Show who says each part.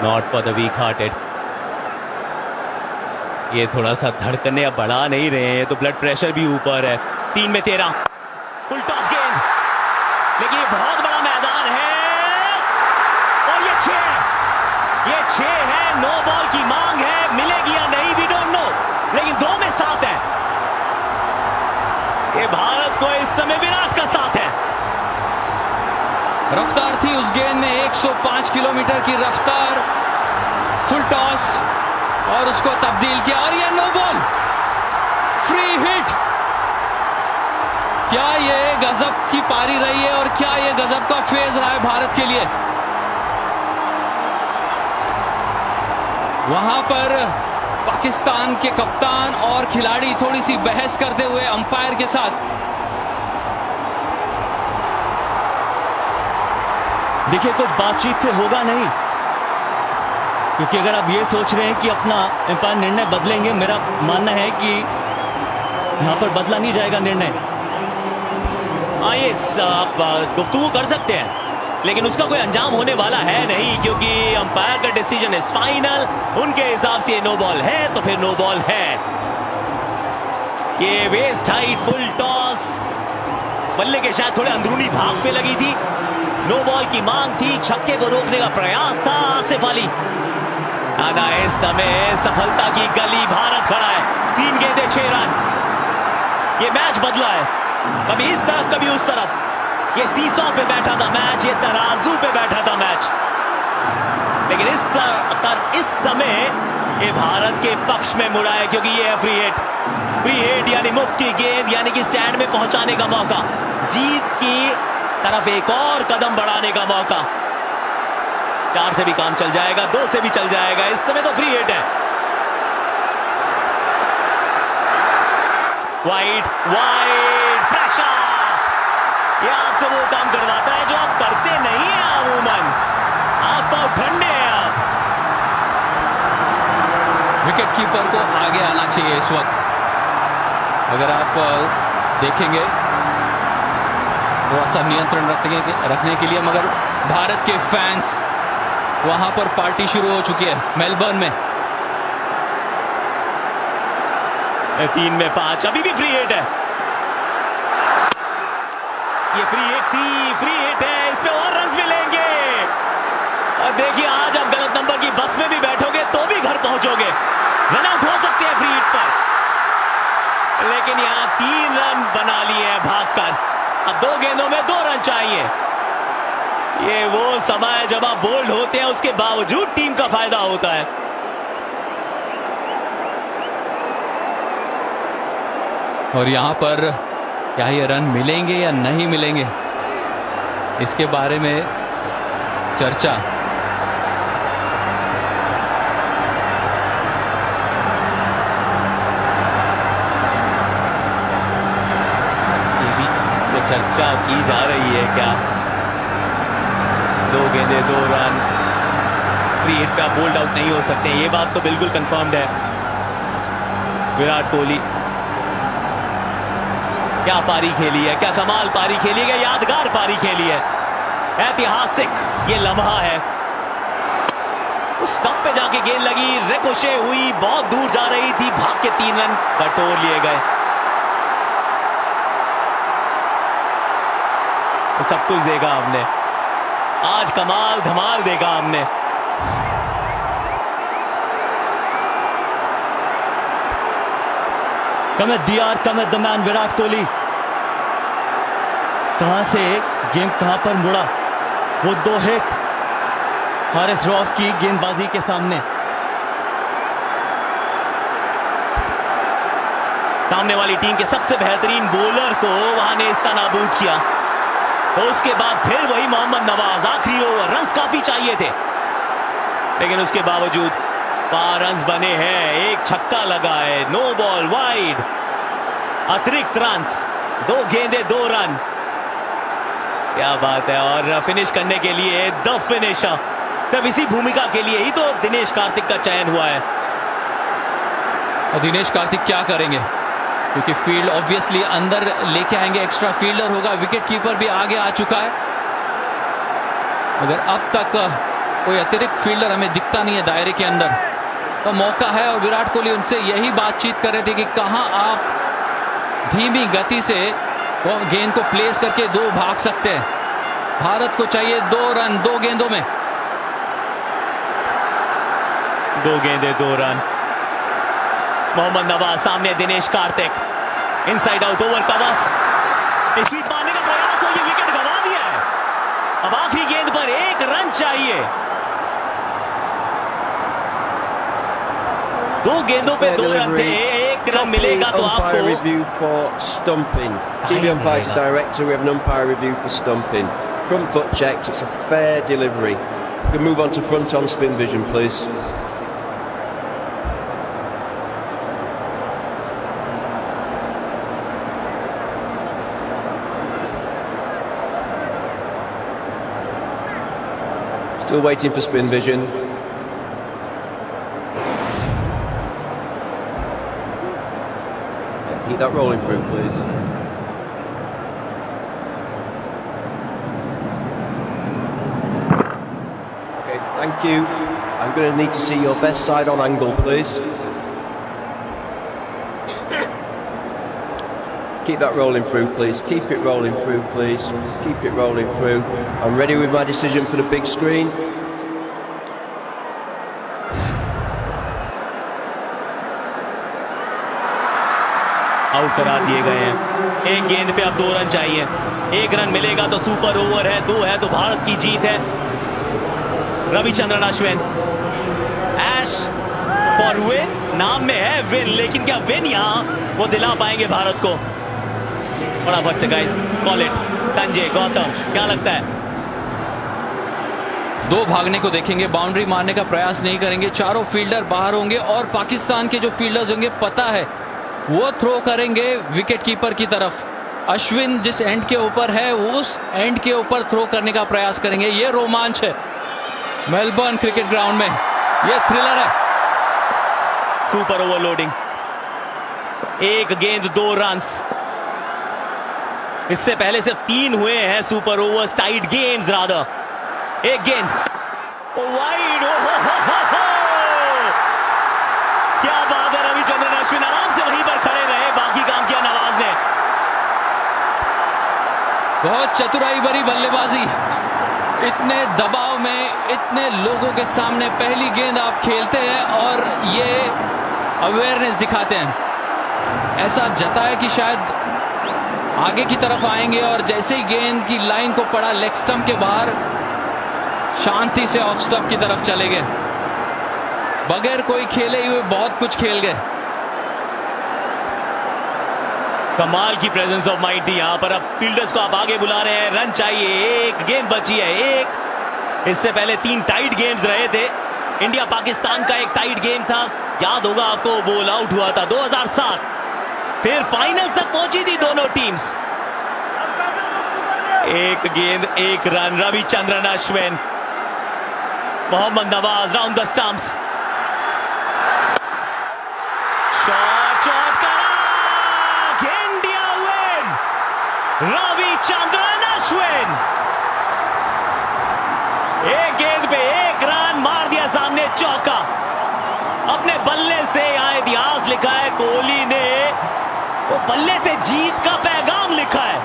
Speaker 1: Not for the week hearted. ये थोड़ा सा धड़कने अब बढ़ा नहीं रहे हैं, तो ब्लड प्रेशर भी ऊपर है। 3 में 13 फुल टॉस गेंद, लेकिन ये बहुत बड़ा मैदान है और ये 6 है। नो बॉल की मांग है, मिलेगी या नहीं वी डोंट नो, लेकिन 2 में 7 है। ये भारत को इस समय विराट का साथ है।
Speaker 2: रफ्तार थी उस गेंद में, 105 किलोमीटर की रफ्तार, फुल टॉस और उसको तब्दील किया और ये नो बॉल, फ्री हिट। क्या ये गजब की पारी रही है और क्या ये गजब का फेज रहा है भारत के लिए। वहां पर पाकिस्तान के कप्तान और खिलाड़ी थोड़ी सी बहस करते हुए अंपायर के साथ।
Speaker 1: देखिए, कोई बातचीत से होगा नहीं, क्योंकि अगर आप ये सोच रहे हैं कि अपना अंपायर निर्णय बदलेंगे, मेरा मानना है कि यहां पर बदला नहीं जाएगा निर्णय। आप गुफ्तगू कर सकते हैं, लेकिन उसका कोई अंजाम होने वाला है नहीं, क्योंकि अंपायर का डिसीजन इज फाइनल। उनके हिसाब से नो बॉल है तो फिर नो बॉल है। ये वेस्ट हाइट फुल टॉस, बल्ले के शायद थोड़े अंदरूनी भाग पे लगी थी। नो बॉल की मांग थी, छक्के को रोकने का प्रयास था आसिफ अली। आना इस समय सफलता की गली, भारत खड़ा है। 3 गेंदें 6 रन। ये मैच बदला है, कभी इस तरफ कभी उस तरफ। ये सीसॉ पे बैठा था मैच, ये तराजू पे बैठा था मैच, लेकिन इस समय ये भारत के पक्ष में मुड़ा है, क्योंकि ये है फ्री हिट। फ्री हिट यानी मुफ्त की गेंद, यानी कि स्टैंड में पहुंचाने का मौका, जीत की तरफ एक और कदम बढ़ाने का मौका। 4 से भी काम चल जाएगा, 2 से भी चल जाएगा, इस समय तो फ्री हिट है। वाइड प्रेशर, ये आपसे वो काम करवाता है जो आप करते नहीं हैं अमूमन। आप बहुत ठंडे हैं। आप
Speaker 2: विकेट कीपर को आगे आना चाहिए इस वक्त। अगर आप देखेंगे थोड़ा सा नियंत्रण रखने के लिए, मगर भारत के फैंस, वहां पर पार्टी शुरू हो चुकी है मेलबर्न में।
Speaker 1: 3 में 5, अभी भी फ्री हिट है। ये फ्री हिट थी, फ्री हिट है, इसमें और रन्स मिलेंगे। और देखिए, आज आप गलत नंबर की बस में भी बैठोगे तो भी घर पहुंचोगे। रन आउट हो सकते हैं फ्री हिट पर, लेकिन यहां 3 रन बना लिए हैं भागकर। अब 2 गेंदों में 2 रन चाहिए। ये वो समय है जब आप बोल्ड होते हैं, उसके बावजूद टीम का फायदा होता है।
Speaker 2: और यहां पर क्या ये रन मिलेंगे या नहीं मिलेंगे, इसके बारे में चर्चा।
Speaker 1: ये भी तो चर्चा की जा रही है क्या? 2 गेंदें 2 रन, फ्री हिट पे आप बोल्ड आउट नहीं हो सकते, ये बात तो बिल्कुल कंफर्म्ड है। विराट कोहली क्या पारी खेली है, क्या कमाल पारी खेली है, यादगार पारी खेली है, ऐतिहासिक ये लम्हा है। उस स्टंप पे जाके गेंद लगी, रिकोशे हुई, बहुत दूर जा रही थी, भाग के 3 रन बटोर लिए गए। सब कुछ देखा हमने आज, कमाल धमाल देखा हमने। कम दियार, come the man Virat Kohli. कहां से गेम कहां पर मुड़ा, वो 2 हिट हारिस रऊफ की गेंदबाजी के सामने। सामने वाली टीम के सबसे बेहतरीन बॉलर को वहां ने इस्तानाबूद किया। तो उसके बाद फिर वही मोहम्मद नवाज, आखिरी ओवर, रन्स काफी चाहिए थे, लेकिन उसके बावजूद 5 रन्स बने हैं, 1 छक्का लगा है, नो बॉल, वाइड, अतिरिक्त रन्स, 2 गेंदें 2 रन। क्या बात है। और फिनिश करने के लिए द फिनिशर, सिर्फ इसी भूमिका के लिए ही तो दिनेश कार्तिक का चयन हुआ है।
Speaker 2: और दिनेश कार्तिक क्या करेंगे, क्योंकि फील्ड ऑब्वियसली अंदर लेके आएंगे, एक्स्ट्रा फील्डर होगा, विकेट कीपर भी आगे आ चुका है, मगर अब तक कोई अतिरिक्त फील्डर हमें दिखता नहीं है दायरे के अंदर, तो मौका है। और विराट कोहली उनसे यही बातचीत कर रहे थे कि कहां आप धीमी गति से वो गेंद को प्लेस करके 2 भाग सकते हैं। भारत को चाहिए 2 रन 2 गेंदों में।
Speaker 1: 2 गेंदे 2 रन। मोहम्मद नवाज सामने Dinesh Karthik, inside out over covers, sweep मारने का प्रयास और ये विकेट गंवा दिया है। अब आखिरी गेंद पर 1 रन चाहिए। 2 गेंदों पे 2 रन थे, 1 रन मिलेगा तो
Speaker 3: Umpire
Speaker 1: आपको।
Speaker 3: review for stumping. TV umpire to director, we have an umpire review for stumping. Front foot checked, it's a fair delivery. We can move on to front on spin vision, please. Still waiting for spin vision. Keep that rolling through, please. Okay, thank you. I'm going to need to see your best side on angle, please. Keep that rolling through, please. Keep it rolling through, please. Keep it rolling through. I'm ready with my decision for the big screen.
Speaker 1: Out करार दिए गए हैं। 1 गेंद पे अब 2 run चाहिए। 1 run मिलेगा तो सुपर ओवर है, 2 है तो भारत की जीत है। रविचंद्रन अश्विन, ऐश फॉर विन, नाम में है विन, लेकिन क्या विन यहां वो दिला पाएंगे भारत को? फटाफट से guys call it. Sanjay, Gautam, क्या लगता है?
Speaker 2: 2 भागने को देखेंगे, बाउंड्री मारने का प्रयास नहीं करेंगे। चारों फील्डर बाहर होंगे और पाकिस्तान के जो फील्डर्स होंगे पता है वो थ्रो करेंगे विकेट कीपर की तरफ। अश्विन जिस एंड के ऊपर है उस एंड के ऊपर थ्रो करने का प्रयास करेंगे। ये रोमांच है मेलबर्न क्रिकेट ग्राउंड में, ये थ्रिलर है।
Speaker 1: सुपर ओवरलोडिंग, 1 गेंद 2 रन्स। इससे पहले सिर्फ 3 हुए हैं super overs, tied games rather. 1 गेंद वाइड, क्या बात है। रविचंद्रन अश्विन आराम से वहीं पर खड़े रहे, बाकी काम किया नवाज ने।
Speaker 2: बहुत चतुराई भरी बल्लेबाजी, इतने दबाव में इतने लोगों के सामने पहली गेंद आप खेलते हैं और ये अवेयरनेस दिखाते हैं। ऐसा जता है कि शायद आगे की तरफ आएंगे और जैसे ही गेंद की लाइन को पड़ा लेग स्टंप के बाहर, शांति से ऑफ स्टंप की तरफ चले गए, बगैर कोई खेले हुए बहुत कुछ खेल गए।
Speaker 1: कमाल की प्रेजेंस ऑफ माइंड थी यहां पर। अब फील्डर्स को आप आगे बुला रहे हैं, रन चाहिए, 1 गेंद बची है, 1। इससे पहले 3 टाइट गेम्स रहे थे। इंडिया पाकिस्तान का एक टाइट गेम था, याद होगा आपको, बोल आउट हुआ था 2007। फिर फाइनल्स तक पहुंची थी दोनों टीम्स। 1 गेंद 1 run. Ravichandran Ashwin, Mohammad Nawaz round the stumps, shot करा, इंडिया विन। रविचंद्रन अश्विन 1 गेंद पे 1 रन, मार दिया सामने चौका। अपने बल्ले से यहां इतिहास लिखा है कोहली ने, वो बल्ले से जीत का पैगाम लिखा है।